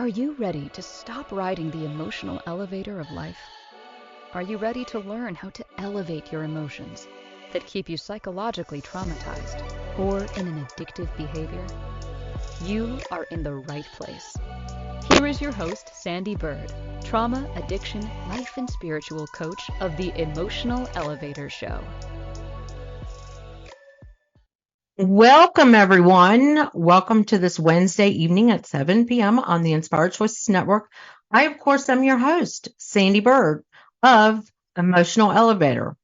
Are you ready to stop riding the emotional elevator of life? Are you ready to learn how to elevate your emotions that keep you psychologically traumatized or in an addictive behavior? You are in the right place. Here is your host, Sandee Byrd, trauma, addiction, life, and spiritual coach of the Emotional Elevator Show. Welcome, everyone. Welcome to this Wednesday evening at 7 p.m. on the Inspired Choices Network. I, of course, am your host, Sandee Byrd of Emotional Elevator.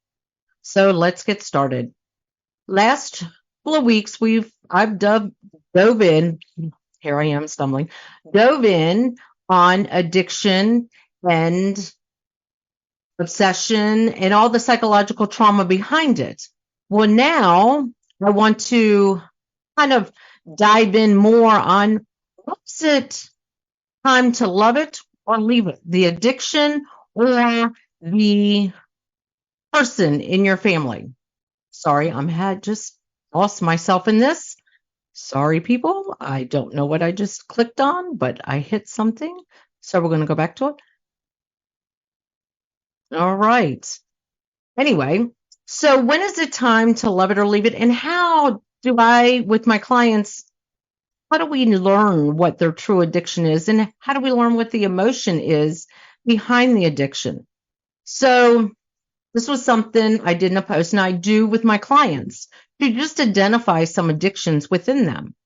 So let's get started. Last couple of weeks, I've dove in. Here I am stumbling. Dove in on addiction and obsession and all the psychological trauma behind it. Well, now I want to kind of dive in more on what's it time to love it or leave it, the addiction or the person in your family. Sorry, had just lost myself in this. Sorry, people. I don't know what I just clicked on, but I hit something. So we're going to go back to it. All right. Anyway, so when is it time to love it or leave it? And how do I, with my clients, how do we learn what their true addiction is? And how do we learn what the emotion is behind the addiction? So this was something I did in a post, and I do with my clients to just identify some addictions within them.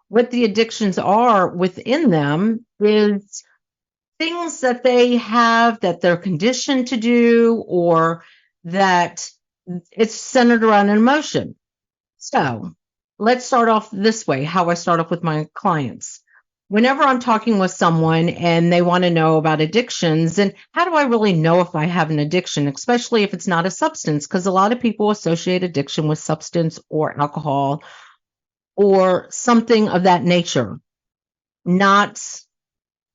What the addictions are within them is things that they have that they're conditioned to do, or that it's centered around an emotion. So let's start off this way, how I start off with my clients. Whenever I'm talking with someone and they want to know about addictions, and how do I really know if I have an addiction, especially if it's not a substance? Because a lot of people associate addiction with substance or alcohol or something of that nature, not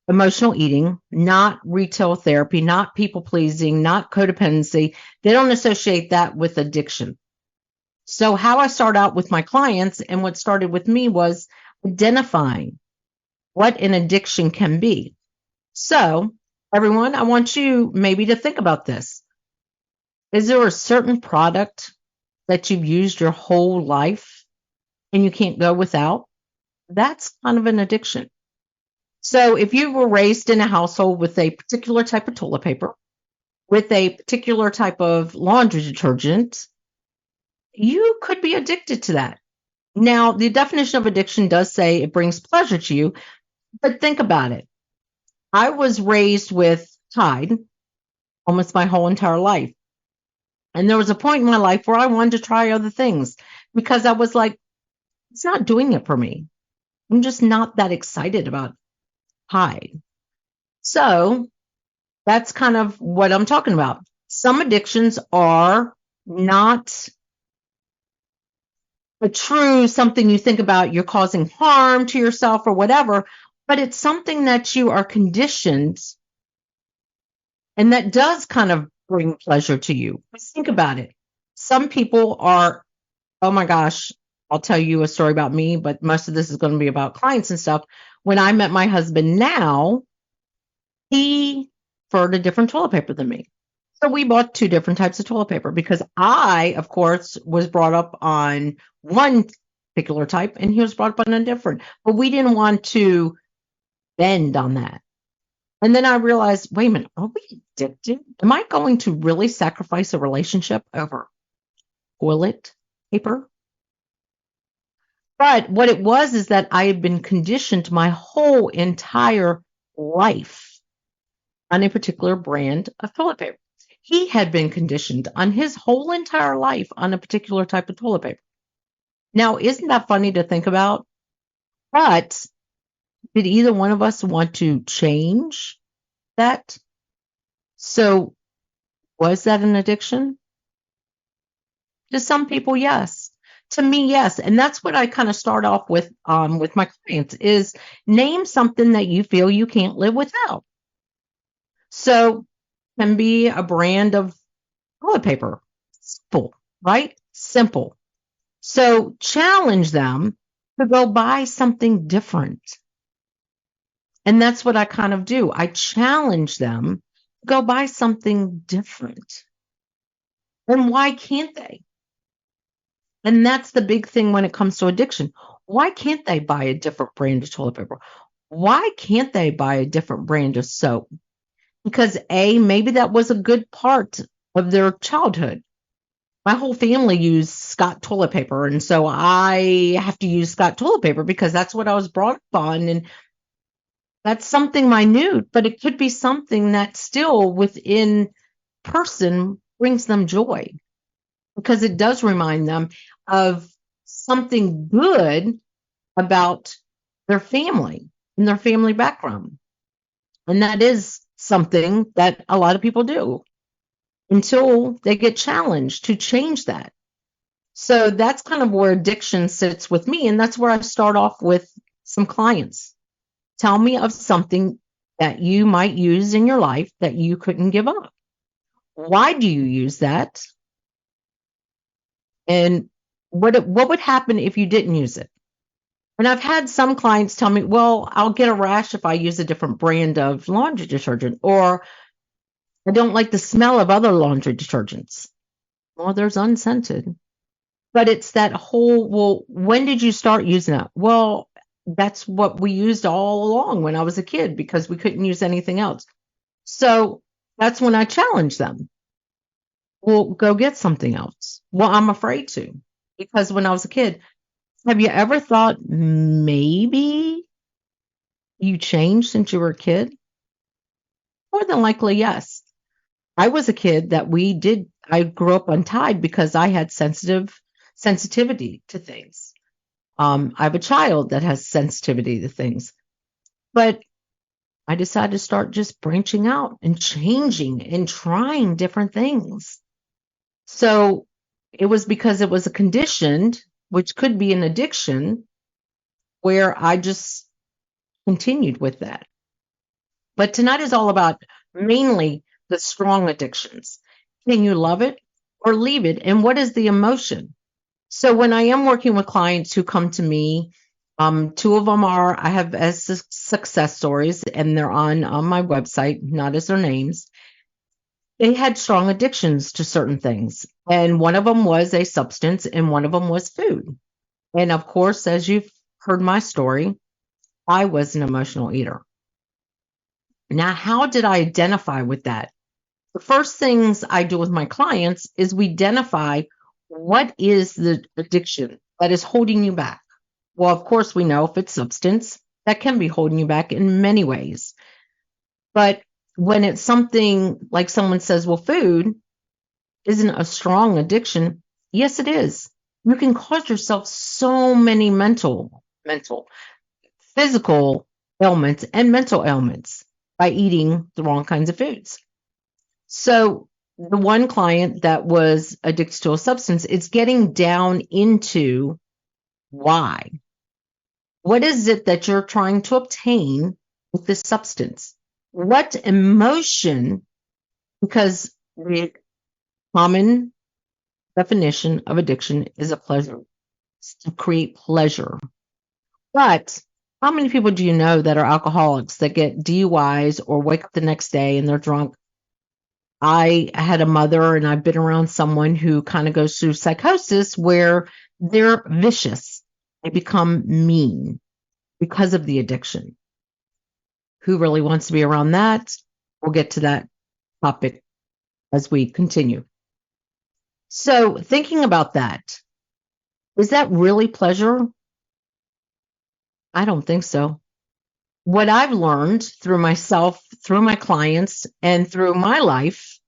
emotional eating, not retail therapy, not people pleasing, not codependency. They don't associate that with addiction. So how I start out with my clients, and what started with me, was identifying what an addiction can be. So everyone, I want you maybe to think about this. Is there a certain product that you've used your whole life and you can't go without? That's kind of an addiction. So if you were raised in a household with a particular type of toilet paper, with a particular type of laundry detergent, you could be addicted to that. Now, the definition of addiction does say it brings pleasure to you, but think about it. I was raised with Tide almost my whole entire life. And there was a point in my life where I wanted to try other things because I was like, it's not doing it for me. I'm just not that excited about Tide. So that's kind of what I'm talking about. Some addictions are not a true something you think about, you're causing harm to yourself or whatever, but it's something that you are conditioned, and that does kind of bring pleasure to you. Think about it. Some people are, oh my gosh, I'll tell you a story about me, but most of this is going to be about clients and stuff. When I met my husband now, he preferred a different toilet paper than me. So we bought two different types of toilet paper because I, of course, was brought up on one particular type and he was brought up on a different. But we didn't want to bend on that. And then I realized, wait a minute, are we addicted? Am I going to really sacrifice a relationship over toilet paper? But what it was is that I had been conditioned my whole entire life on a particular brand of toilet paper. He had been conditioned on his whole entire life on a particular type of toilet paper. Now, isn't that funny to think about? But did either one of us want to change that? So was that an addiction? To some people, yes. To me, yes. And that's what I kind of start off with my clients is name something that you feel you can't live without. So can be a brand of toilet paper. Simple, right? Simple. So challenge them to go buy something different. And that's what I kind of do. I challenge them to go buy something different. And why can't they? And that's the big thing when it comes to addiction. Why can't they buy a different brand of toilet paper? Why can't they buy a different brand of soap? Because maybe that was a good part of their childhood. My whole family used Scott toilet paper, and so I have to use Scott toilet paper because that's what I was brought up on, and that's something minute, but it could be something that still within person brings them joy because it does remind them of something good about their family and their family background. And that is something that a lot of people do until they get challenged to change that. So that's kind of where addiction sits with me. And that's where I start off with some clients. Tell me of something that you might use in your life that you couldn't give up. Why do you use that? And what would happen if you didn't use it? And I've had some clients tell me, well, I'll get a rash if I use a different brand of laundry detergent, or I don't like the smell of other laundry detergents. Well, there's unscented. But it's that whole, well, when did you start using it? Well, that's what we used all along when I was a kid because we couldn't use anything else. So that's when I challenge them. Well, go get something else. Well, I'm afraid to because when I was a kid, have you ever thought maybe you changed since you were a kid? More than likely, yes. I was a kid that I grew up untied because I had sensitivity to things. I have a child that has sensitivity to things, but I decided to start just branching out and changing and trying different things. So it was because it was a conditioned, which could be an addiction, where I just continued with that. But tonight is all about mainly the strong addictions. Can you love it or leave it? And what is the emotion? So when I am working with clients who come to me, two of them I have as success stories, and they're on my website, not as their names. They had strong addictions to certain things. And one of them was a substance and one of them was food. And of course, as you've heard my story, I was an emotional eater. Now, how did I identify with that? The first things I do with my clients is we identify what is the addiction that is holding you back. Well, of course, we know if it's substance, that can be holding you back in many ways. But when it's something like someone says, well, food isn't a strong addiction. Yes, it is. You can cause yourself so many mental, physical ailments and mental ailments by eating the wrong kinds of foods. So the one client that was addicted to a substance, it's getting down into why. What is it that you're trying to obtain with this substance? What emotion, because the common definition of addiction is a pleasure, it's to create pleasure. But how many people do you know that are alcoholics that get DUIs or wake up the next day and they're drunk? I had a mother, and I've been around someone who kind of goes through psychosis where they're vicious. They become mean because of the addiction. Who really wants to be around that? We'll get to that topic as we continue. So thinking about that, is that really pleasure? I don't think so. What I've learned through myself, through my clients, and through my life,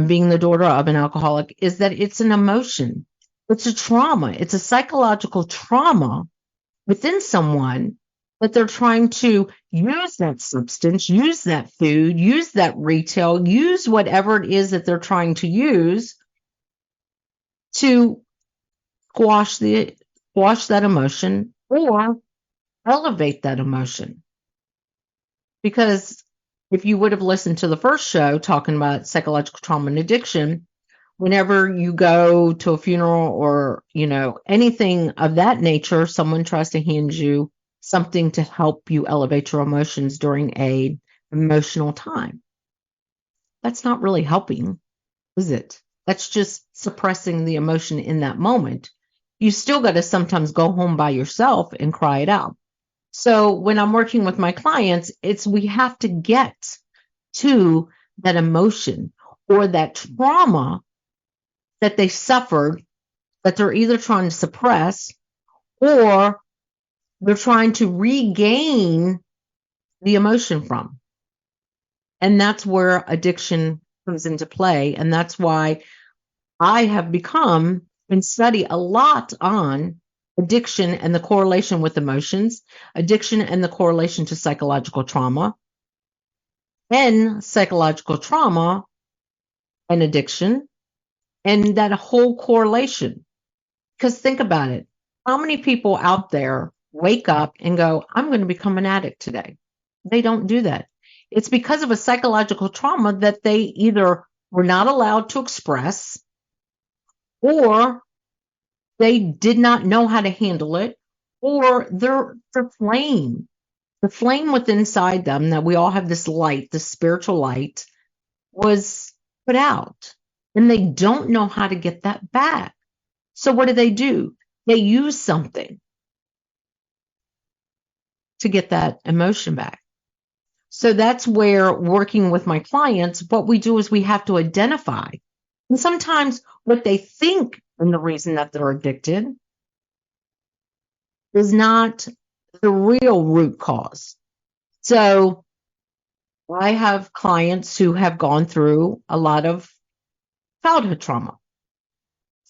being the daughter of an alcoholic, is that it's an emotion. It's a trauma. It's a psychological trauma within someone that they're trying to use that substance, use that food, use that retail, use whatever it is that they're trying to use to squash that emotion or elevate that emotion. Because if you would have listened to the first show talking about psychological trauma and addiction, whenever you go to a funeral or, anything of that nature, someone tries to hand you something to help you elevate your emotions during a emotional time. That's not really helping, is it? That's just suppressing the emotion in that moment. You still got to sometimes go home by yourself and cry it out. So when I'm working with my clients, we have to get to that emotion or that trauma that they suffered that they're either trying to suppress or they're trying to regain the emotion from. And that's where addiction comes into play. And that's why I have become and study a lot on addiction and the correlation with emotions, addiction and the correlation to psychological trauma, and psychological trauma and addiction, and that whole correlation. Because think about it. How many people out there wake up and go, I'm going to become an addict today? They don't do that. It's because of a psychological trauma that they either were not allowed to express or they did not know how to handle it, or their flame, the flame within inside them, that we all have this light, this spiritual light, was put out. And they don't know how to get that back. So what do? They use something to get that emotion back. So that's where working with my clients, what we do is we have to identify. And sometimes what they think and the reason that they're addicted is not the real root cause. So I have clients who have gone through a lot of childhood trauma,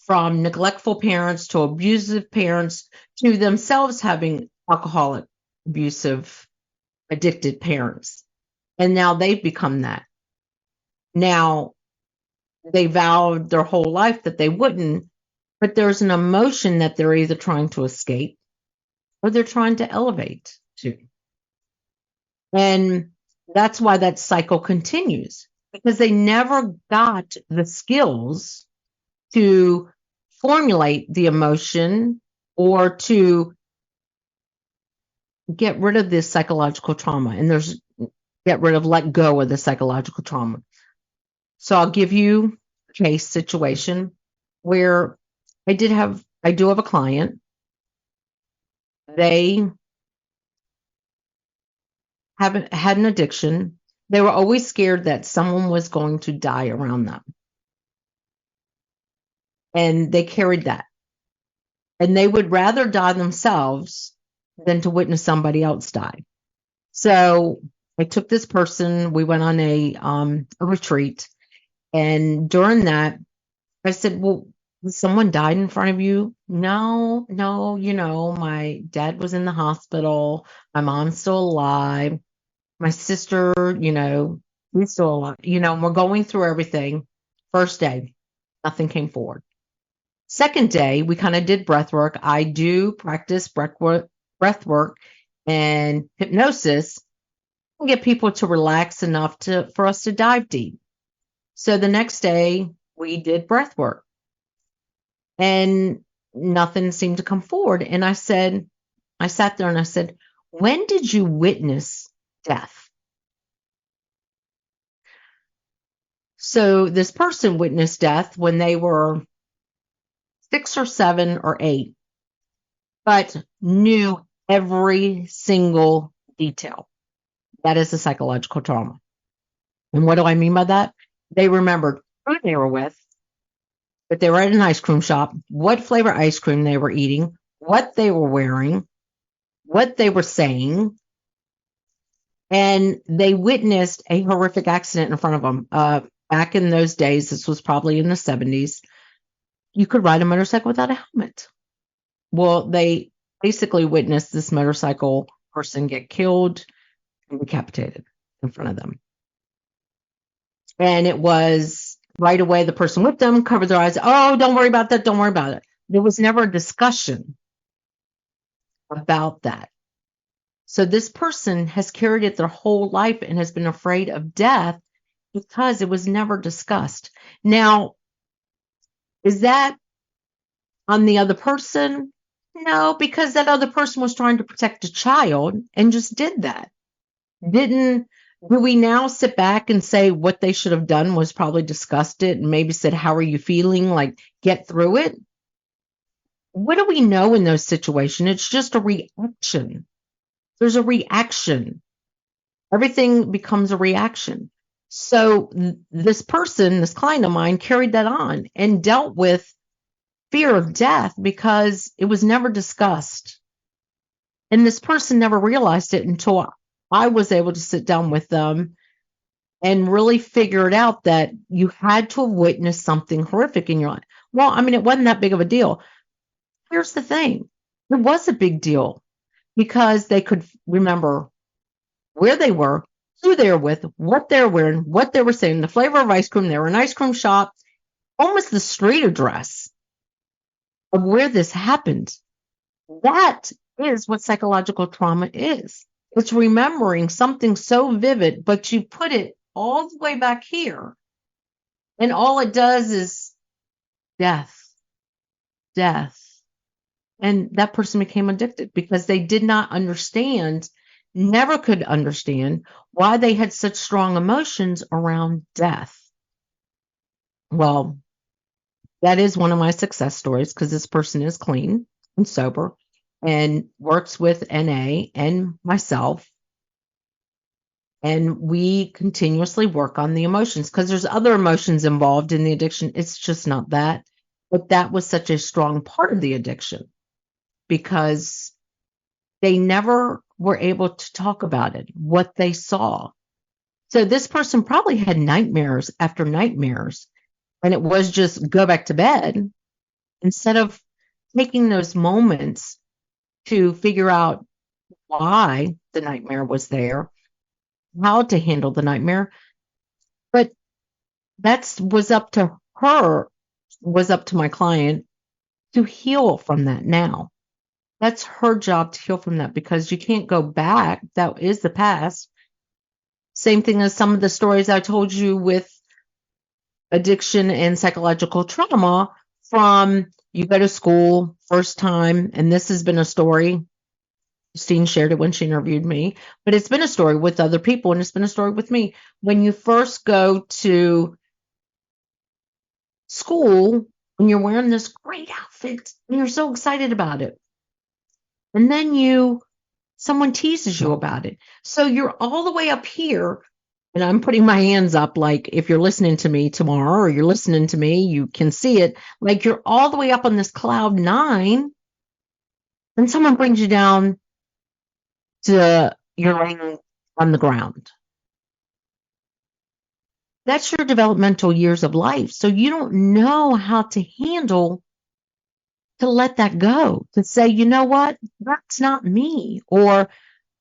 from neglectful parents to abusive parents to themselves having alcoholic, abusive, addicted parents. And now they've become that. Now they vowed their whole life that they wouldn't, but there's an emotion that they're either trying to escape or they're trying to elevate to. And that's why that cycle continues, because they never got the skills to formulate the emotion or to get rid of this psychological trauma and let go of the psychological trauma. So I'll give you a case situation where I do have a client. They haven't had an addiction. They were always scared that someone was going to die around them. And they carried that. And they would rather die themselves than to witness somebody else die. So I took this person, we went on a retreat. And during that, I said, well, someone died in front of you? No, my dad was in the hospital. My mom's still alive. My sister, he's still alive. We're going through everything. First day, nothing came forward. Second day, we kind of did breath work. I do practice breath work and hypnosis and get people to relax enough for us to dive deep. So the next day, we did breath work and nothing seemed to come forward. And I sat there and I said, when did you witness death? So this person witnessed death when they were 6 or 7 or 8, but knew every single detail. That is a psychological trauma. And what do I mean by that? They remembered who they were with, that they were at an ice cream shop, what flavor ice cream they were eating, what they were wearing, what they were saying, and they witnessed a horrific accident in front of them. Back in those days, this was probably in the 70s, you could ride a motorcycle without a helmet. Well, they basically witnessed this motorcycle person get killed and decapitated in front of them. And it was right away, the person with them covered their eyes. Oh, don't worry about that. Don't worry about it. There was never a discussion about that. So this person has carried it their whole life and has been afraid of death because it was never discussed. Now, is that on the other person No, because that other person was trying to protect a child and just did that. Didn't Do we now sit back and say what they should have done was probably discussed it and maybe said, how are you feeling? Like, get through it. What do we know in those situations? It's just a reaction. There's a reaction. Everything becomes a reaction. So this person, this client of mine, carried that on and dealt with fear of death because it was never discussed. And this person never realized it until I was able to sit down with them and really figure it out that you had to have witnessed something horrific in your life. Well, I mean, it wasn't that big of a deal. Here's the thing. It was a big deal because they could remember where they were, who they were with, what they were wearing, what they were saying, the flavor of ice cream. They were in an ice cream shop, almost the street address of where this happened. That is what psychological trauma is. It's remembering something so vivid, but you put it all the way back here. And all it does is death, death. And that person became addicted because they did not understand, never could understand why they had such strong emotions around death. Well, that is one of my success stories because this person is clean and sober and works with NA and myself. And we continuously work on the emotions because there's other emotions involved in the addiction. It's just not that. But that was such a strong part of the addiction because they never were able to talk about it, what they saw. So this person probably had nightmares after nightmares, and it was just go back to bed instead of taking those moments to figure out why the nightmare was there, how to handle the nightmare. But that was up to her, was up to my client to heal from that now. That's her job to heal from that because you can't go back. That is the past. Same thing as some of the stories I told you with addiction and psychological trauma from you go to school first time, and this has been a story. Christine shared it when she interviewed me, but it's been a story with other people, and it's been a story with me. When you first go to school, when you're wearing this great outfit, and you're so excited about it, and then someone teases you about it. So you're all the way up here, and I'm putting my hands up like if you're listening to me tomorrow or you're listening to me, you can see it. Like you're all the way up on this cloud 9, and someone brings you down to you're laying on the ground. That's your developmental years of life. So you don't know how to handle to let that go, to say, you know what, that's not me, or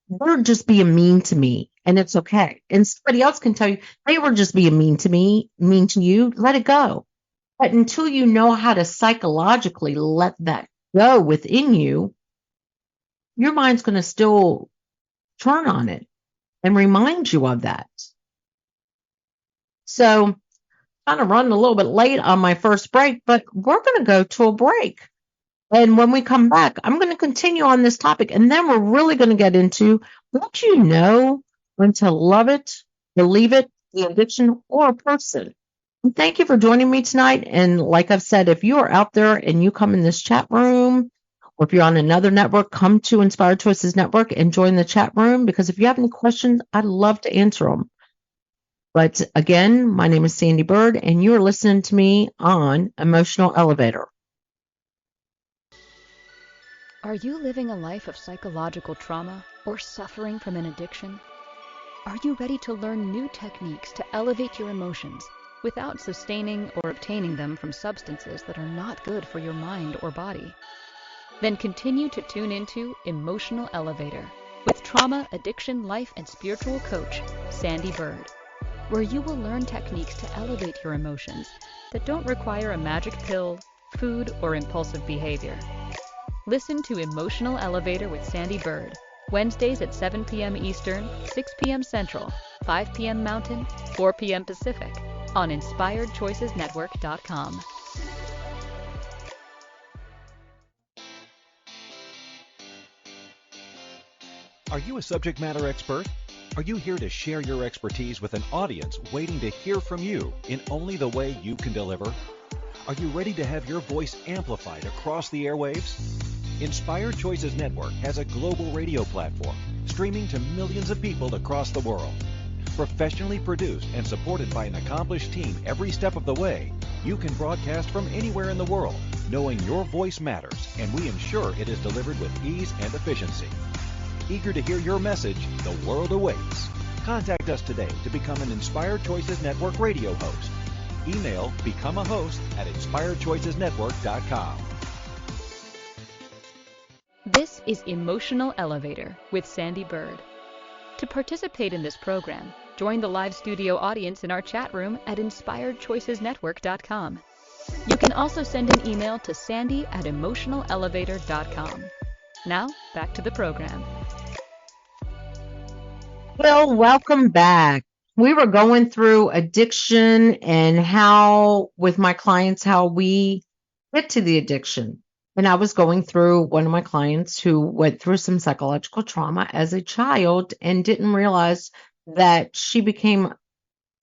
they're just being mean to me, and it's okay. And somebody else can tell you, they were just being mean to me, mean to you, let it go. But until you know how to psychologically let that go within you, your mind's going to still turn on it and remind you of that. So, kind of running a little bit late on my first break, but we're going to go to a break. And when we come back, I'm going to continue on this topic, and then we're really going to get into what you know when to love it, believe it, the addiction, or a person. And thank you for joining me tonight. And like I've said, if you are out there and you come in this chat room, or if you're on another network, come to Inspired Choices Network and join the chat room, because if you have any questions, I'd love to answer them. But again, my name is Sandee Byrd, and you're listening to me on Emotional Elevator. Are you living a life of psychological trauma or suffering from an addiction? Are you ready to learn new techniques to elevate your emotions without sustaining or obtaining them from substances that are not good for your mind or body? Then continue to tune into Emotional Elevator with trauma, addiction, life, and spiritual coach, Sandee Byrd, where you will learn techniques to elevate your emotions that don't require a magic pill, food, or impulsive behavior. Listen to Emotional Elevator with Sandee Byrd, Wednesdays at 7 p.m. Eastern, 6 p.m. Central, 5 p.m. Mountain, 4 p.m. Pacific, on InspiredChoicesNetwork.com. Are you a subject matter expert? Are you here to share your expertise with an audience waiting to hear from you in only the way you can deliver? Are you ready to have your voice amplified across the airwaves? Inspired Choices Network has a global radio platform streaming to millions of people across the world. Professionally produced and supported by an accomplished team every step of the way, you can broadcast from anywhere in the world, knowing your voice matters, and we ensure it is delivered with ease and efficiency. Eager to hear your message, the world awaits. Contact us today to become an Inspired Choices Network radio host. Email becomeahost@inspiredchoicesnetwork.com. This is Emotional Elevator with Sandee Byrd. To participate in this program, join the live studio audience in our chat room at inspiredchoicesnetwork.com. You can also send an email to sandy@emotionalelevator.com. Now, back to the program. Well, welcome back. We were going through addiction and how, with my clients, how we get to the addiction. And I was going through one of my clients who went through some psychological trauma as a child and didn't realize that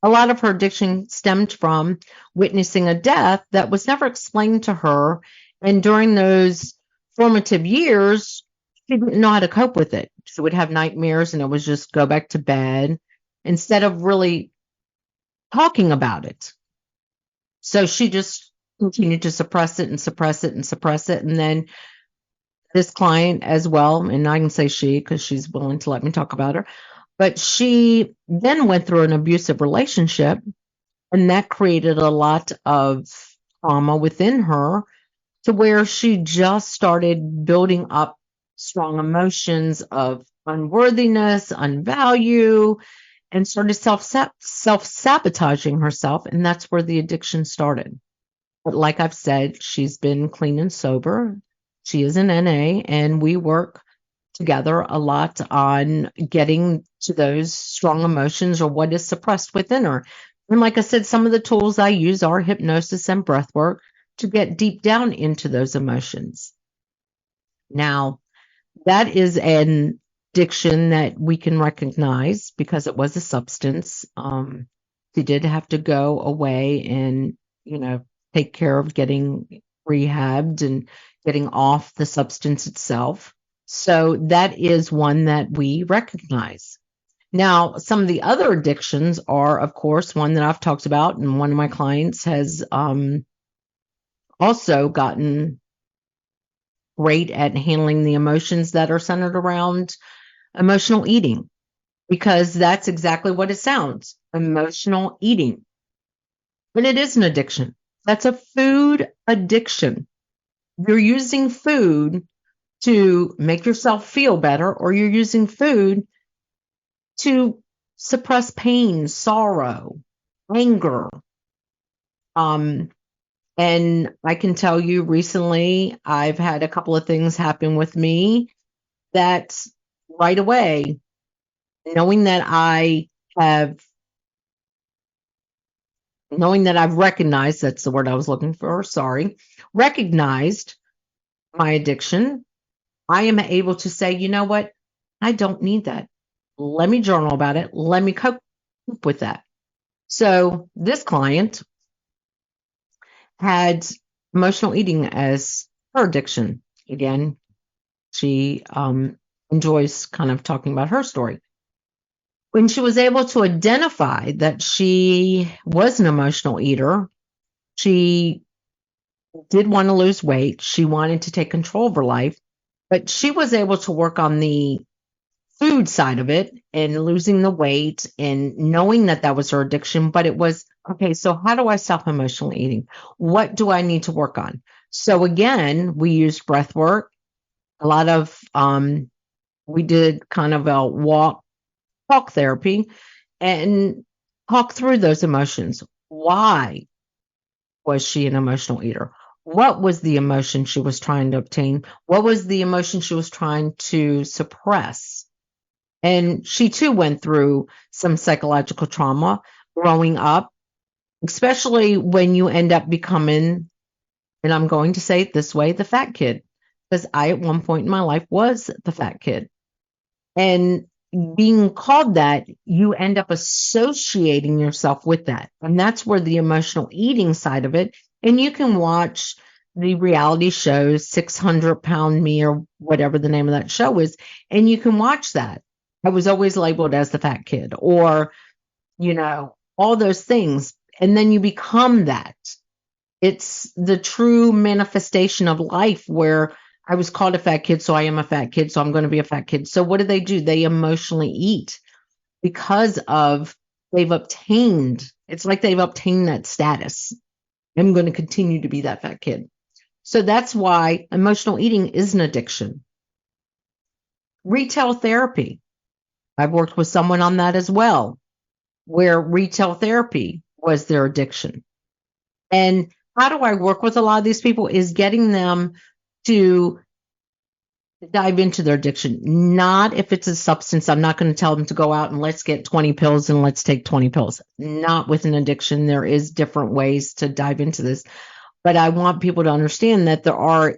a lot of her addiction stemmed from witnessing a death that was never explained to her. And during those formative years, she didn't know how to cope with it. She would have nightmares and it was just go back to bed instead of really talking about it. So she just continued to suppress it and suppress it and suppress it. And then this client as well, and I can say she because she's willing to let me talk about her, but she then went through an abusive relationship, and that created a lot of trauma within her to where she just started building up strong emotions of unworthiness, unvalue, and started self-sabotaging herself. And that's where the addiction started. But like I've said, she's been clean and sober. She is an NA, and we work together a lot on getting to those strong emotions or what is suppressed within her. And like I said, some of the tools I use are hypnosis and breathwork to get deep down into those emotions. Now, that is an addiction that we can recognize because it was a substance. She did have to go away and, take care of getting rehabbed and getting off the substance itself. So that is one that we recognize. Now, some of the other addictions are, of course, one that I've talked about, and one of my clients has also gotten great at handling the emotions that are centered around emotional eating, because that's exactly what it sounds, emotional eating. But it is an addiction. That's a food addiction. You're using food to make yourself feel better, or you're using food to suppress pain, sorrow, anger. And I can tell you recently, I've had a couple of things happen with me that right away, knowing that I've recognized, that's the word I was looking for, recognized my addiction, I am able to say, you know what? I don't need that. Let me journal about it. Let me cope with that. So this client had emotional eating as her addiction. Again, she enjoys kind of talking about her story. When she was able to identify that she was an emotional eater, she did want to lose weight. She wanted to take control of her life, but she was able to work on the food side of it and losing the weight and knowing that that was her addiction. But it was, okay, so how do I stop emotional eating? What do I need to work on? So again, we used breath work. A lot of, we did kind of a talk therapy and talk through those emotions. Why was she an emotional eater? What was the emotion she was trying to obtain? What was the emotion she was trying to suppress? And she too went through some psychological trauma growing up, especially when you end up becoming, and I'm going to say it this way, the fat kid. Because I, at one point in my life, was the fat kid. And being called that, you end up associating yourself with that. And that's where the emotional eating side of it. And you can watch the reality shows, 600-Pound Me or whatever the name of that show is, and you can watch that. I was always labeled as the fat kid, or, all those things. And then you become that. It's the true manifestation of life where I was called a fat kid, so I am a fat kid, so I'm going to be a fat kid. So what do? They emotionally eat because of it's like they've obtained that status. I'm going to continue to be that fat kid. So that's why emotional eating is an addiction. Retail therapy. I've worked with someone on that as well, where retail therapy was their addiction. And how do I work with a lot of these people is getting them to dive into their addiction. Not if it's a substance. I'm not going to tell them to go out and let's get 20 pills and let's take 20 pills. Not with an addiction. There is different ways to dive into this. But I want people to understand that there are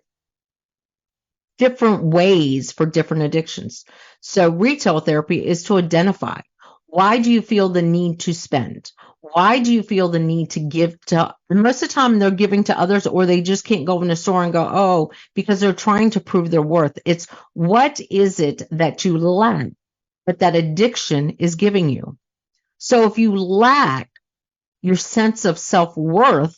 different ways for different addictions. So retail therapy is to identify, why do you feel the need to spend? Why do you feel the need to give to? And most of the time they're giving to others, or they just can't go in a store and go, oh, because they're trying to prove their worth. It's what is it that you lack, but that addiction is giving you? So if you lack your sense of self-worth,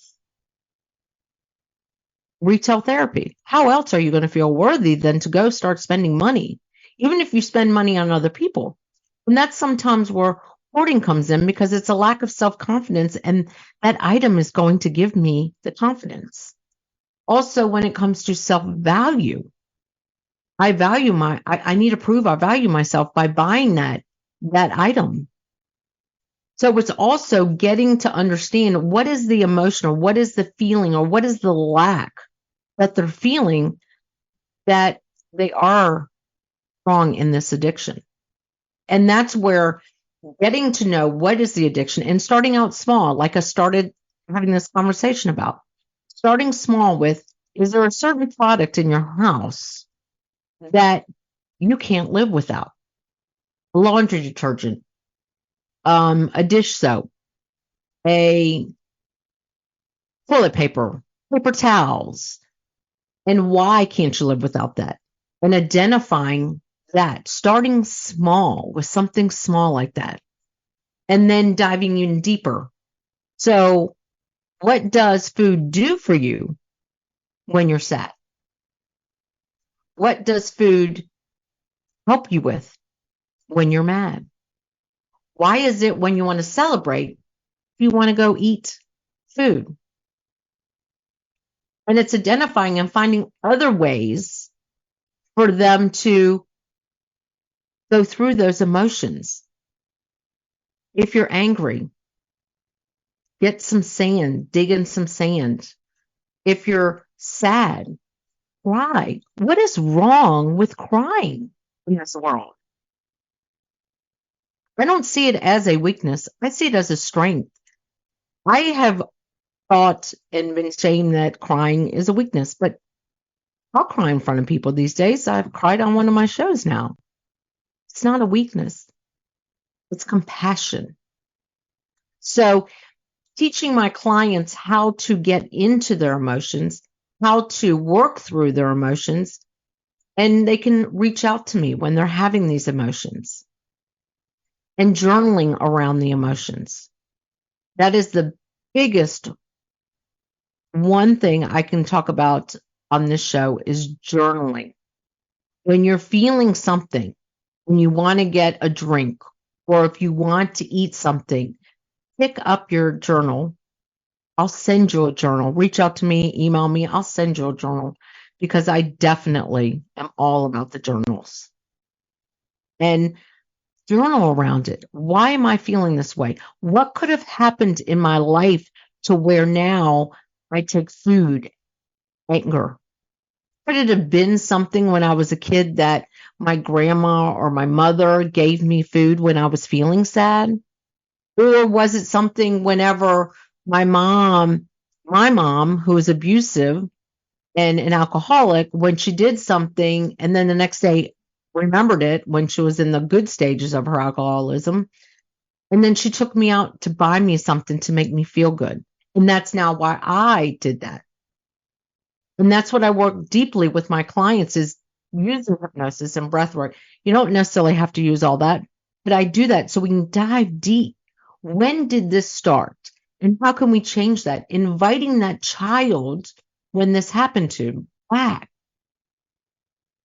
retail therapy, how else are you going to feel worthy than to go start spending money, even if you spend money on other people? And that's sometimes where hoarding comes in, because it's a lack of self-confidence, and that item is going to give me the confidence. Also, when it comes to self-value, I need to prove I value myself by buying that item. So it's also getting to understand what is the emotional, what is the feeling, or what is the lack that they're feeling that they are wrong in this addiction. And that's where getting to know what is the addiction and starting out small, like I started having this conversation about, starting small with, is there a certain product in your house that you can't live without? Laundry detergent, a dish soap, a toilet paper, paper towels. And why can't you live without that? And identifying that, starting small with something small like that, and then diving in deeper. So what does food do for you when you're sad? What does food help you with when you're mad? Why is it when you want to celebrate, you want to go eat food? And it's identifying and finding other ways for them to go through those emotions. If you're angry, get some sand, dig in some sand. If you're sad, cry. What is wrong with crying in this world? I don't see it as a weakness. I see it as a strength. I have thought and been shamed that crying is a weakness, but I'll cry in front of people these days. I've cried on one of my shows now. It's not a weakness. It's compassion. So teaching my clients how to get into their emotions, how to work through their emotions, and they can reach out to me when they're having these emotions. And journaling around the emotions. That is the biggest one thing I can talk about on this show is journaling. When you're feeling something, when you want to get a drink, or if you want to eat something, pick up your journal. I'll send you a journal. Reach out to me, email me. I'll send you a journal, because I definitely am all about the journals. And journal around it. Why am I feeling this way? What could have happened in my life to where now I take food, anger? Could it have been something when I was a kid that my grandma or my mother gave me food when I was feeling sad? Or was it something whenever my mom, who was abusive and an alcoholic, when she did something and then the next day remembered it when she was in the good stages of her alcoholism. And then she took me out to buy me something to make me feel good. And that's now why I did that. And that's what I work deeply with my clients is using hypnosis and breathwork. You don't necessarily have to use all that, but I do that so we can dive deep. When did this start? And how can we change that? Inviting that child when this happened to back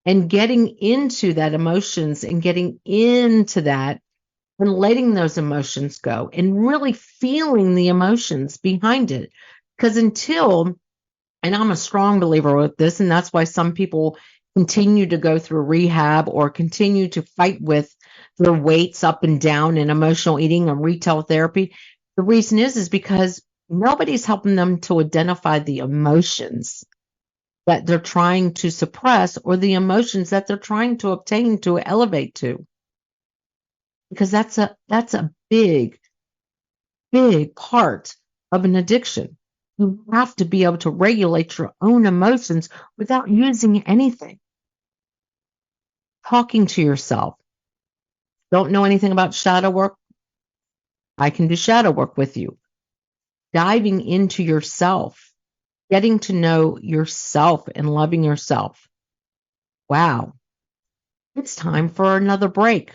and getting into that emotions and getting into that and letting those emotions go and really feeling the emotions behind it. Because and I'm a strong believer with this, and that's why some people continue to go through rehab or continue to fight with their weights up and down in emotional eating and retail therapy. The reason is because nobody's helping them to identify the emotions that they're trying to suppress or the emotions that they're trying to obtain to elevate to. Because that's a big, big part of an addiction. You have to be able to regulate your own emotions without using anything. Talking to yourself. Don't know anything about shadow work? I can do shadow work with you. Diving into yourself, getting to know yourself and loving yourself. Wow. It's time for another break.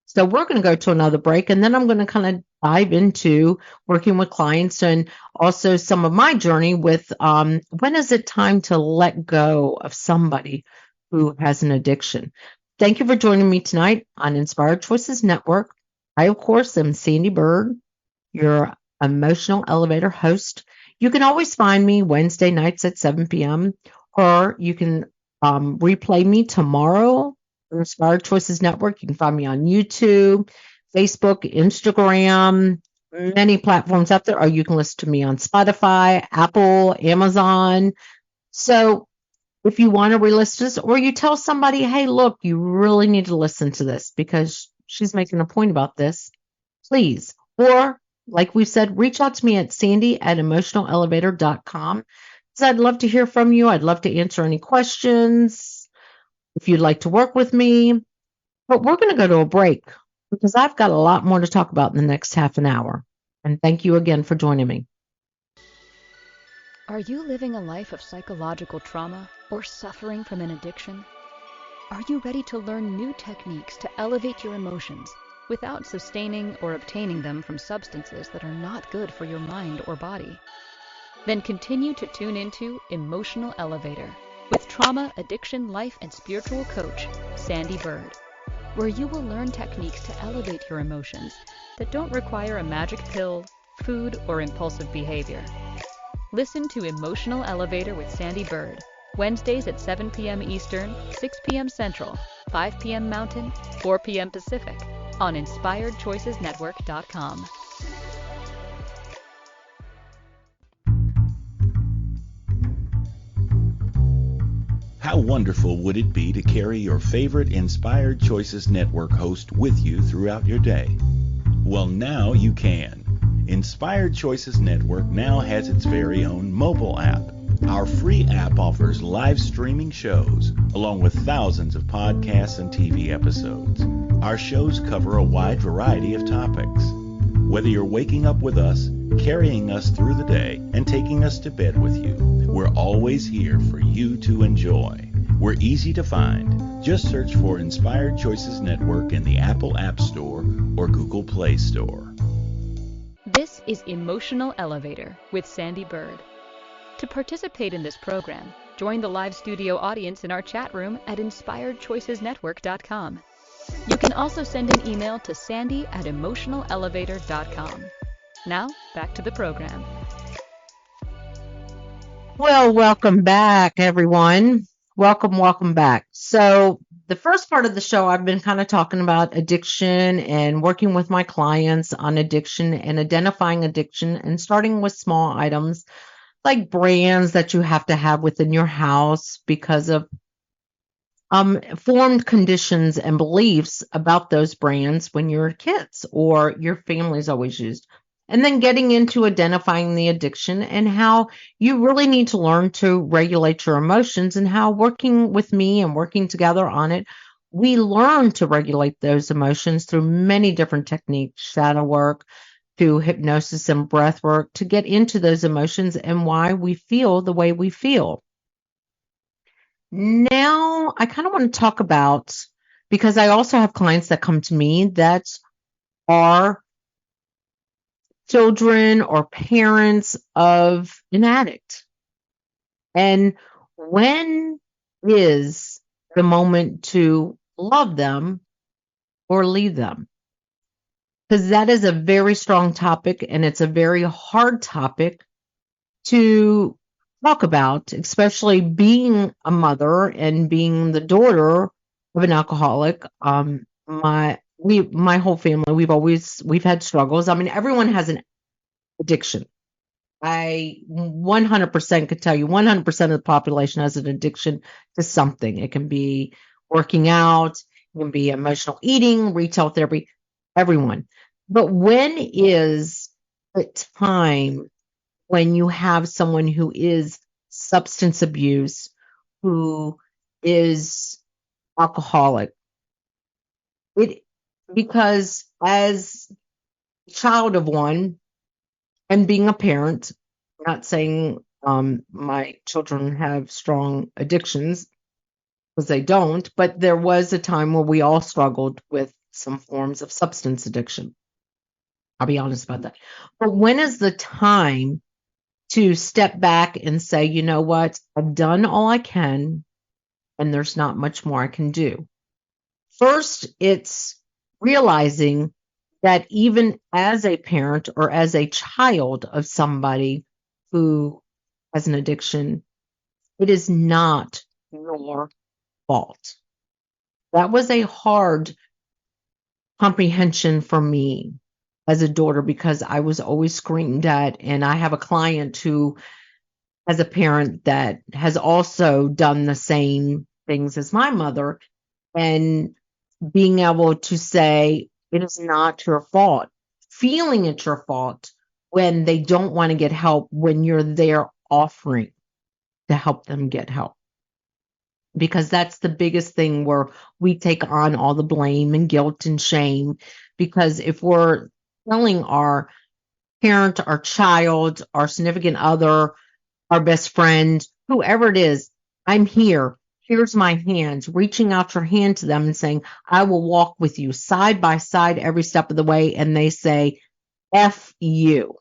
So we're going to go to another break, and then I'm going to kind of dive into working with clients and also some of my journey with when is it time to let go of somebody who has an addiction. Thank you for joining me tonight on Inspired Choices Network. I, of course, am Sandee Byrd, your emotional elevator host. You can always find me Wednesday nights at 7 p.m., or you can replay me tomorrow. Inspired Choices Network. You can find me on YouTube, Facebook, Instagram, many platforms out there, or you can listen to me on Spotify, Apple, Amazon. So if you want to re-listen to this, or you tell somebody, hey, look, you really need to listen to this because she's making a point about this, please. Or like we said, reach out to me at Sandee@emotionalelevator.com because I'd love to hear from you. I'd love to answer any questions if you'd like to work with me. But we're going to go to a break because I've got a lot more to talk about in the next half an hour. And thank you again for joining me. Are you living a life of psychological trauma or suffering from an addiction? Are you ready to learn new techniques to elevate your emotions without sustaining or obtaining them from substances that are not good for your mind or body? Then continue to tune into Emotional Elevator with trauma, addiction, life, and spiritual coach, Sandee Byrd, where you will learn techniques to elevate your emotions that don't require a magic pill, food, or impulsive behavior. Listen to Emotional Elevator with Sandee Byrd, Wednesdays at 7 p.m. Eastern, 6 p.m. Central, 5 p.m. Mountain, 4 p.m. Pacific, on InspiredChoicesNetwork.com. How wonderful would it be to carry your favorite Inspired Choices Network host with you throughout your day? Well, now you can. Inspired Choices Network now has its very own mobile app. Our free app offers live streaming shows, along with thousands of podcasts and TV episodes. Our shows cover a wide variety of topics. Whether you're waking up with us, carrying us through the day, and taking us to bed with you, we're always here for you to enjoy. We're easy to find. Just search for Inspired Choices Network in the Apple App Store or Google Play Store. This is Emotional Elevator with Sandee Byrd. To participate in this program, join the live studio audience in our chat room at InspiredChoicesNetwork.com. You can also send an email to Sandee@emotionalelevator.com. Now, back to the program. Well, welcome back, everyone. Welcome back. So the first part of the show, I've been kind of talking about addiction and working with my clients on addiction and identifying addiction and starting with small items like brands that you have to have within your house because of formed conditions and beliefs about those brands when you're kids or your family's always used. And then getting into identifying the addiction and how you really need to learn to regulate your emotions and how working with me and working together on it, we learn to regulate those emotions through many different techniques, shadow work, through hypnosis and breath work, to get into those emotions and why we feel the way we feel. Now, I kind of want to talk about, because I also have clients that come to me that are children or parents of an addict. And when is the moment to love them or leave them? Because that is a very strong topic and it's a very hard topic to talk about, especially being a mother and being the daughter of an alcoholic. My whole family, we've had struggles. I mean, everyone has an addiction. I 100% could tell you 100% of the population has an addiction to something. It can be working out, it can be emotional eating, retail therapy, everyone. But when is the time when you have someone who is substance abuse, who is alcoholic? Because as a child of one, and being a parent, not saying my children have strong addictions, because they don't, but there was a time where we all struggled with some forms of substance addiction. I'll be honest about that. But when is the time to step back and say, you know what, I've done all I can, and there's not much more I can do? First, it's realizing that even as a parent or as a child of somebody who has an addiction, it is not your fault. That was a hard comprehension for me as a daughter, because I was always screamed at. And I have a client who has a parent that has also done the same things as my mother. And being able to say, it is not your fault, feeling it's your fault when they don't want to get help, when you're there offering to help them get help. Because that's the biggest thing, where we take on all the blame and guilt and shame. Because if we're telling our parent, our child, our significant other, our best friend, whoever it is, I'm here. Here's my hand, reaching out your hand to them and saying, I will walk with you side by side every step of the way. And they say, F you.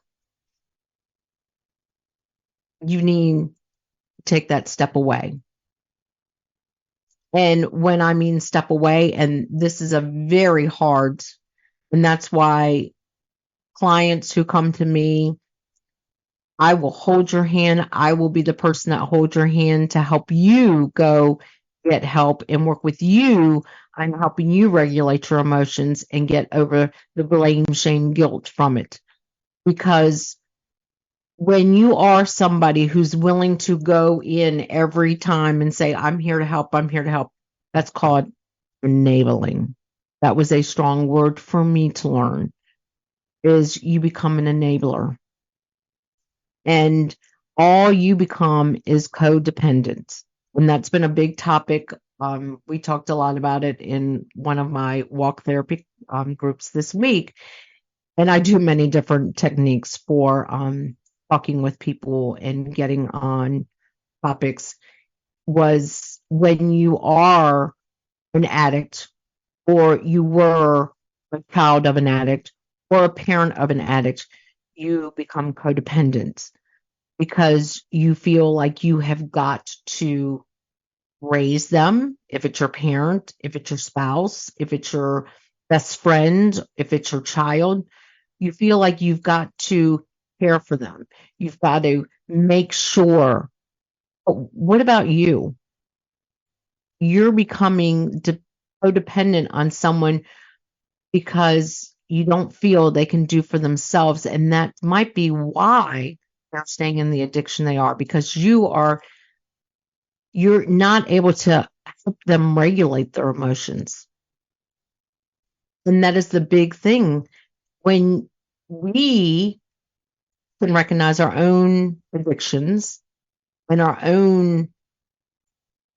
You need to take that step away. And when I mean step away, and this is a very hard, and that's why clients who come to me, I will hold your hand. I will be the person that holds your hand to help you go get help and work with you. I'm helping you regulate your emotions and get over the blame, shame, guilt from it. Because when you are somebody who's willing to go in every time and say, I'm here to help, I'm here to help, that's called enabling. That was a strong word for me to learn, is you become an enabler. And all you become is codependent. And that's been a big topic. We talked a lot about it in one of my walk therapy groups this week. And I do many different techniques for talking with people and getting on topics. Was when you are an addict, or you were a child of an addict, or a parent of an addict, you become codependent, because you feel like you have got to raise them. If it's your parent, if it's your spouse, if it's your best friend, if it's your child, you feel like you've got to care for them. You've got to make sure. But what about you? You're becoming codependent on someone because you don't feel they can do for themselves. And that might be why they're staying in the addiction they are, because you're not able to help them regulate their emotions. And that is the big thing. When we can recognize our own addictions and our own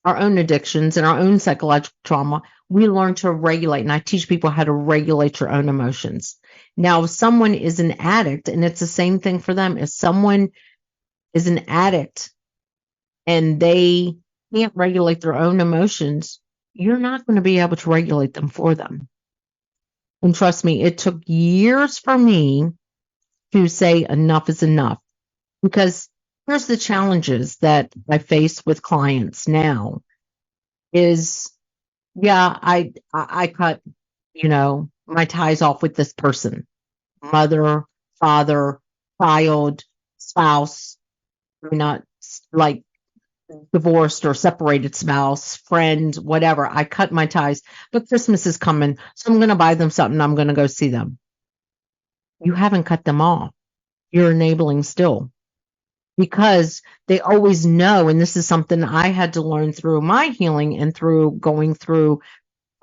our own addictions and our own psychological trauma, we learn to regulate. And I teach people how to regulate your own emotions. Now, if someone is an addict, and it's the same thing for them, if someone is an addict and they can't regulate their own emotions, you're not going to be able to regulate them for them. And trust me, it took years for me to say enough is enough. Because here's the challenges that I face with clients now is, yeah, I cut, my ties off with this person, mother, father, child, spouse, not like divorced or separated spouse, friend, whatever. I cut my ties, but Christmas is coming, so I'm going to buy them something. I'm going to go see them. You haven't cut them off. You're enabling still. Because they always know, and this is something I had to learn through my healing and through going through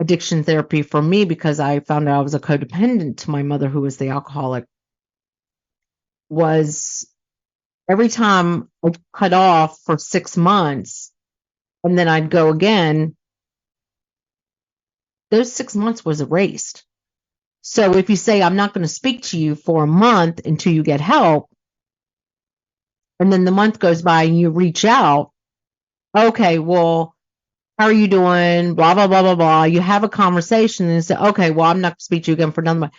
addiction therapy for me, because I found out I was a codependent to my mother, who was the alcoholic, was every time I'd cut off for 6 months and then I'd go again, those 6 months was erased. So if you say, I'm not going to speak to you for a month until you get help, and then the month goes by and you reach out, okay, well, how are you doing? Blah, blah, blah, blah, blah. You have a conversation and say, okay, well, I'm not going to speak to you again for another month.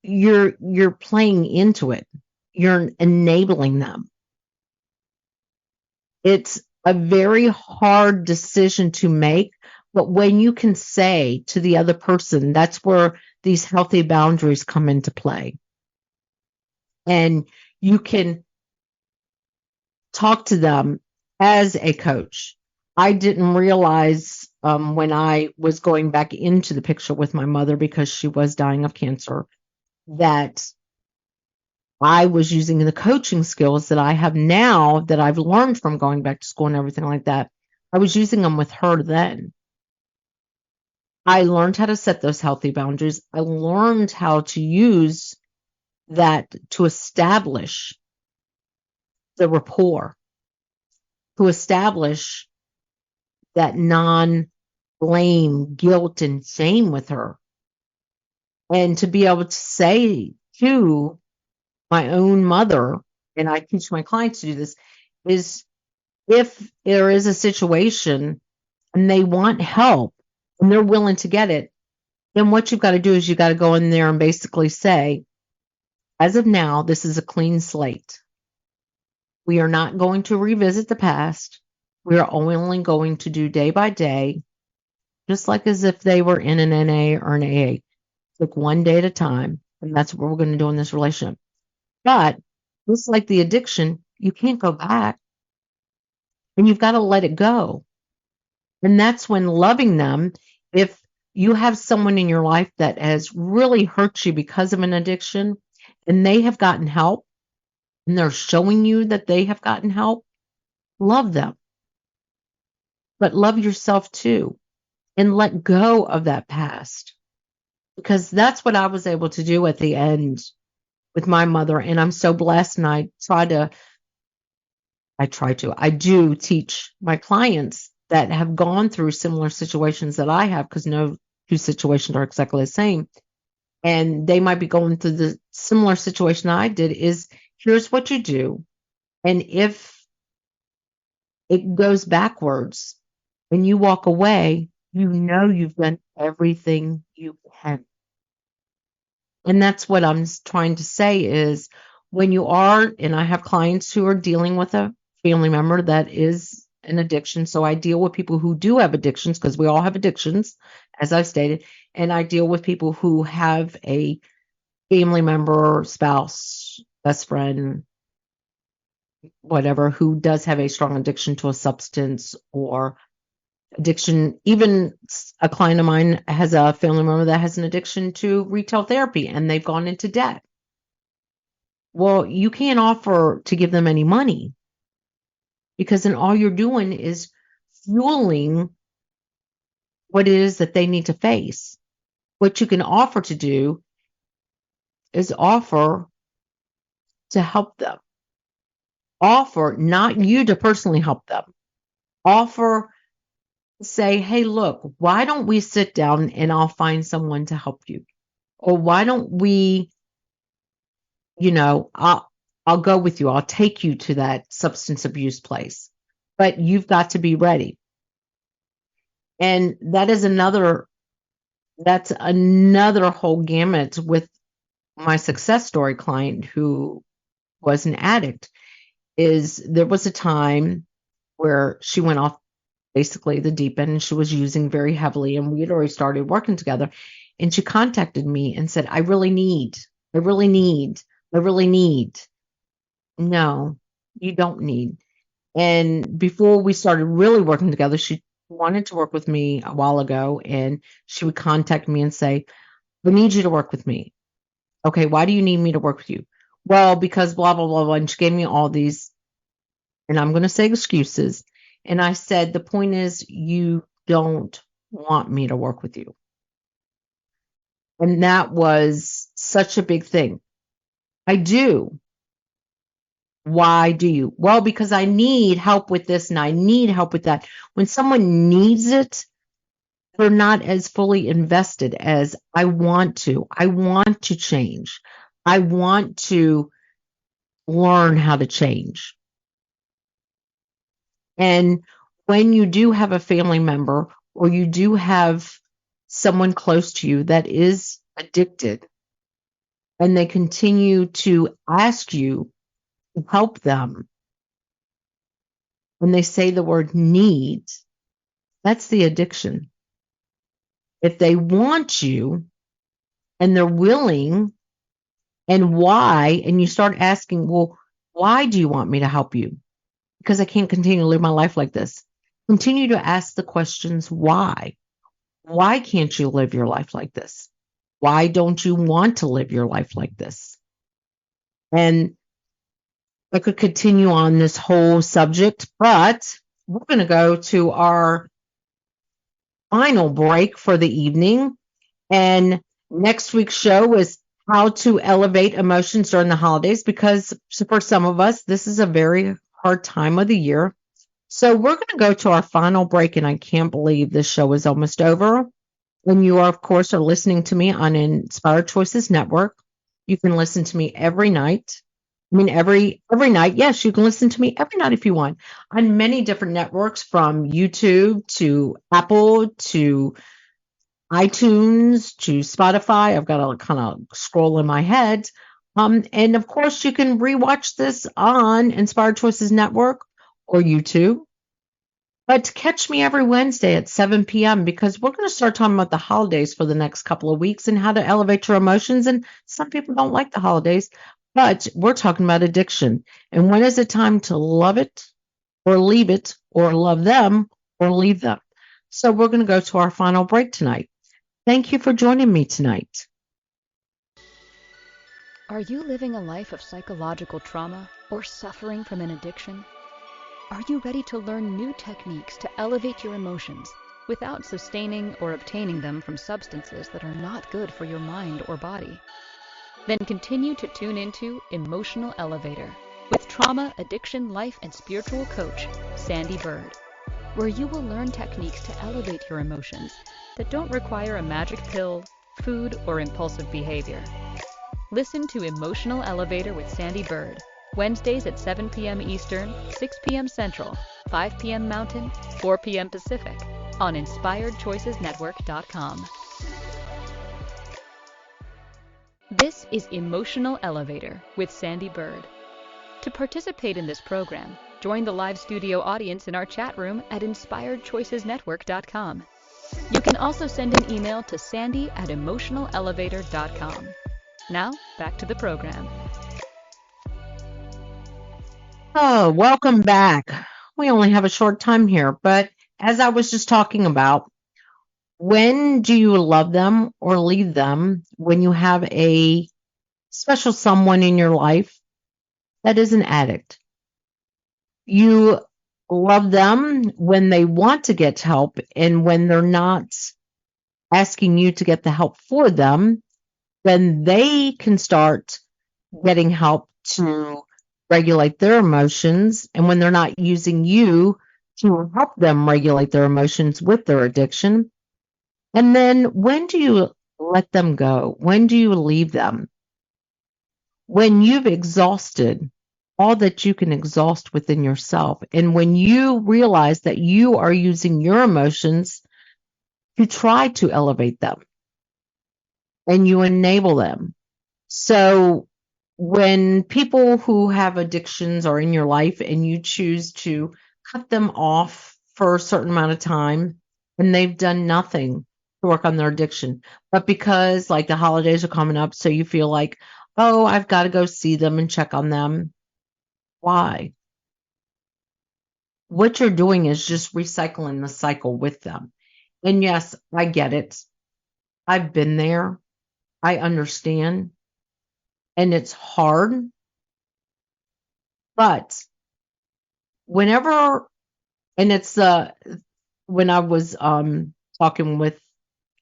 You're playing into it. You're enabling them. It's a very hard decision to make, but when you can say to the other person, that's where these healthy boundaries come into play. And you can talk to them as a coach. I didn't realize when I was going back into the picture with my mother, because she was dying of cancer, that I was using the coaching skills that I have now, that I've learned from going back to school and everything like that. I was using them with her then. I learned how to set those healthy boundaries. I learned how to use that to establish the rapport, to establish that non-blame, guilt, and shame with her. And to be able to say to my own mother, and I teach my clients to do this, is if there is a situation and they want help and they're willing to get it, then what you've got to do is you got to go in there and basically say, as of now, this is a clean slate. We are not going to revisit the past. We are only going to do day by day, just like as if they were in an NA or an AA. Take one day at a time, and that's what we're going to do in this relationship. But just like the addiction, you can't go back, and you've got to let it go. And that's when loving them, if you have someone in your life that has really hurt you because of an addiction, and they have gotten help, and they're showing you that they have gotten help, love them. But love yourself too, and let go of that past. Because that's what I was able to do at the end with my mother. And I'm so blessed. And I do teach my clients that have gone through similar situations that I have, because no two situations are exactly the same. And they might be going through the similar situation I did, is here's what you do. And if it goes backwards and you walk away, you know you've done everything you can. And that's what I'm trying to say is, when you are, and I have clients who are dealing with a family member that is an addiction. So I deal with people who do have addictions, because we all have addictions, as I've stated. And I deal with people who have a family member, spouse, best friend, whatever, who does have a strong addiction to a substance or addiction. Even a client of mine has a family member that has an addiction to retail therapy, and they've gone into debt. Well, you can't offer to give them any money, because then all you're doing is fueling what it is that they need to face. What you can offer to do is offer to help them. Offer, not you to personally help them. Offer say, hey, look, why don't we sit down and I'll find someone to help you? Or why don't we, I'll go with you. I'll take you to that substance abuse place. But you've got to be ready. And that's another whole gamut with my success story client who was an addict. Is there was a time where she went off basically the deep end and she was using very heavily, and we had already started working together, and she contacted me and said, I really need. No, you don't need. And before we started really working together, she wanted to work with me a while ago, and she would contact me and say, I need you to work with me. Okay, why do you need me to work with you? Well, because blah, blah, blah, blah. And she gave me all these, and I'm going to say excuses. And I said, the point is, you don't want me to work with you. And that was such a big thing. I do. Why do you? Well, because I need help with this and I need help with that. When someone needs it, they're not as fully invested as I want to. I want to change. I want to learn how to change. And when you do have a family member or you do have someone close to you that is addicted and they continue to ask you to help them, when they say the word need, that's the addiction. If they want you and they're willing, and why, and you start asking, well, why do you want me to help you? Because I can't continue to live my life like this. Continue to ask the questions, why? Why can't you live your life like this? Why don't you want to live your life like this? And I could continue on this whole subject, but we're going to go to our final break for the evening. And next week's show is how to elevate emotions during the holidays, because for some of us, this is a very hard time of the year. So we're going to go to our final break, and I can't believe this show is almost over. And you are, of course, are listening to me on Inspired Choices Network. You can listen to me every night. I mean, every night. Yes, you can listen to me every night if you want on many different networks, from YouTube to Apple to iTunes to Spotify. I've got to kind of scroll in my head. And of course, you can rewatch this on Inspired Choices Network or YouTube. But catch me every Wednesday at 7 p.m. because we're going to start talking about the holidays for the next couple of weeks and how to elevate your emotions. And some people don't like the holidays, but we're talking about addiction. And when is it time to love it or leave it, or love them or leave them? So we're going to go to our final break tonight. Thank you for joining me tonight. Are you living a life of psychological trauma or suffering from an addiction? Are you ready to learn new techniques to elevate your emotions without sustaining or obtaining them from substances that are not good for your mind or body? Then continue to tune into Emotional Elevator with trauma, addiction, life, and spiritual coach, Sandee Byrd, where you will learn techniques to elevate your emotions that don't require a magic pill, food, or impulsive behavior. Listen to Emotional Elevator with Sandee Byrd, Wednesdays at 7 p.m. Eastern, 6 p.m. Central, 5 p.m. Mountain, 4 p.m. Pacific, on InspiredChoicesNetwork.com. This is Emotional Elevator with Sandee Byrd. To participate in this program, join the live studio audience in our chat room at InspiredChoicesNetwork.com. You can also send an email to sandy@emotionalelevator.com. Now, back to the program. Oh, welcome back. We only have a short time here, but as I was just talking about, when do you love them or leave them when you have a special someone in your life that is an addict? You love them when they want to get help, and when they're not asking you to get the help for them, then they can start getting help to regulate their emotions. And when they're not using you to help them regulate their emotions with their addiction? And then when do you let them go? When do you leave them? When you've exhausted all that you can exhaust within yourself, and when you realize that you are using your emotions to try to elevate them and you enable them. So when people who have addictions are in your life and you choose to cut them off for a certain amount of time and they've done nothing to work on their addiction, but because like the holidays are coming up, so you feel like, oh, I've got to go see them and check on them. Why? What you're doing is just recycling the cycle with them. And yes, I get it. I've been there. I understand. And it's hard. But whenever, and it's when I was talking with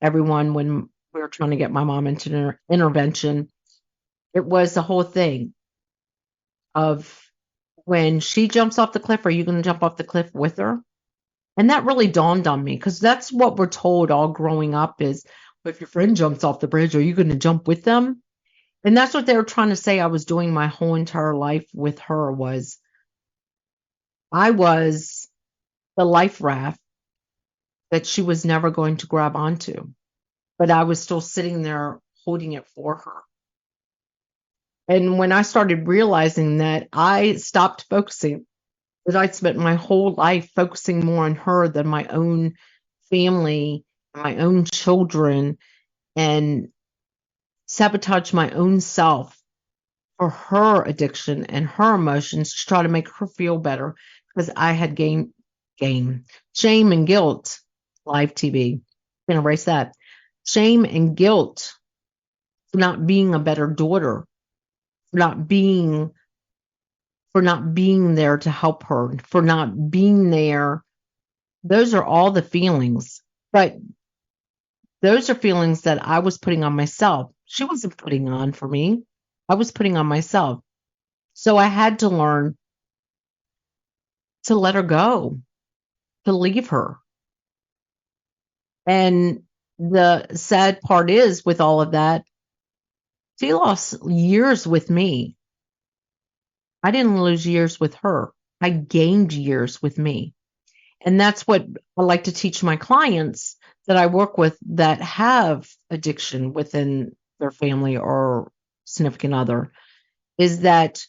everyone when we were trying to get my mom into an intervention, it was the whole thing of when she jumps off the cliff, are you going to jump off the cliff with her? And that really dawned on me because that's what we're told all growing up is, if your friend jumps off the bridge, are you going to jump with them? And that's what they were trying to say I was doing my whole entire life with her was I was the life raft that she was never going to grab onto, but I was still sitting there holding it for her. And when I started realizing that, I stopped focusing, that I'd spent my whole life focusing more on her than my own family, my own children, and sabotage my own self for her addiction and her emotions to try to make her feel better because I had gained shame and guilt. Live TV, can erase that. Shame and guilt for not being a better daughter, for not being there to help her, for not being there. Those are all the feelings, but those are feelings that I was putting on myself. She wasn't putting on for me. I was putting on myself. So I had to learn to let her go, to leave her. And the sad part is with all of that, she lost years with me. I didn't lose years with her. I gained years with me. And that's what I like to teach my clients that I work with that have addiction within their family or significant other, is that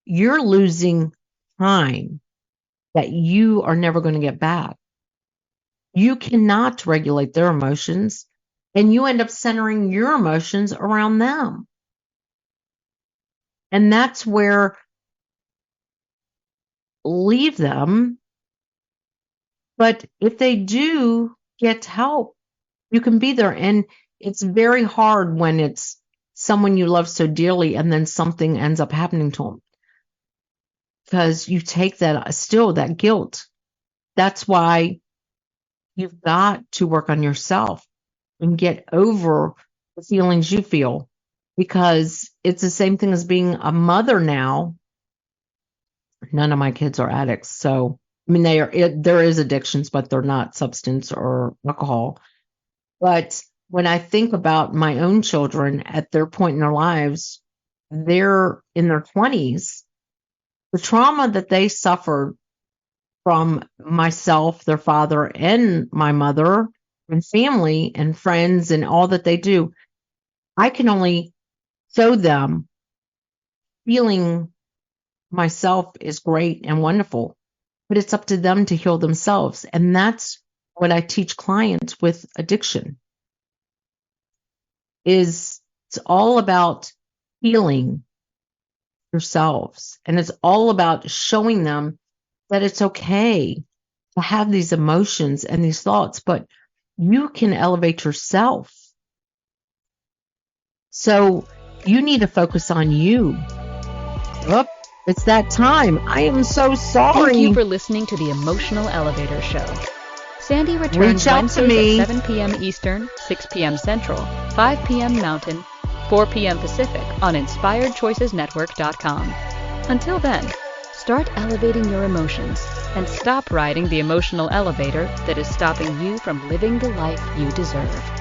you're losing time that you are never going to get back. You cannot regulate their emotions, and you end up centering your emotions around them. And that's where leave them. But if they do get help, you can be there. And it's very hard when it's someone you love so dearly and then something ends up happening to them, because you take that guilt. That's why you've got to work on yourself and get over the feelings you feel, because it's the same thing as being a mother now. None of my kids are addicts. So, I mean, there is addictions, but they're not substance or alcohol. But when I think about my own children at their point in their lives, they're in their 20s. The trauma that they suffered from myself, their father, and my mother, and family, and friends, and all that they do, I can only show them feeling myself is great and wonderful, but it's up to them to heal themselves. And that's what I teach clients with addiction. It's all about healing yourselves. And it's all about showing them that it's okay to have these emotions and these thoughts, but you can elevate yourself. So you need to focus on you. Oh, it's that time. I am so sorry. Thank you for listening to the Emotional Elevator Show. Sandee returns Reach out to me. Wednesdays at 7 p.m. Eastern, 6 p.m. Central, 5 p.m. Mountain, 4 p.m. Pacific on InspiredChoicesNetwork.com. Until then, Start elevating your emotions and stop riding the emotional elevator that is stopping you from living the life you deserve.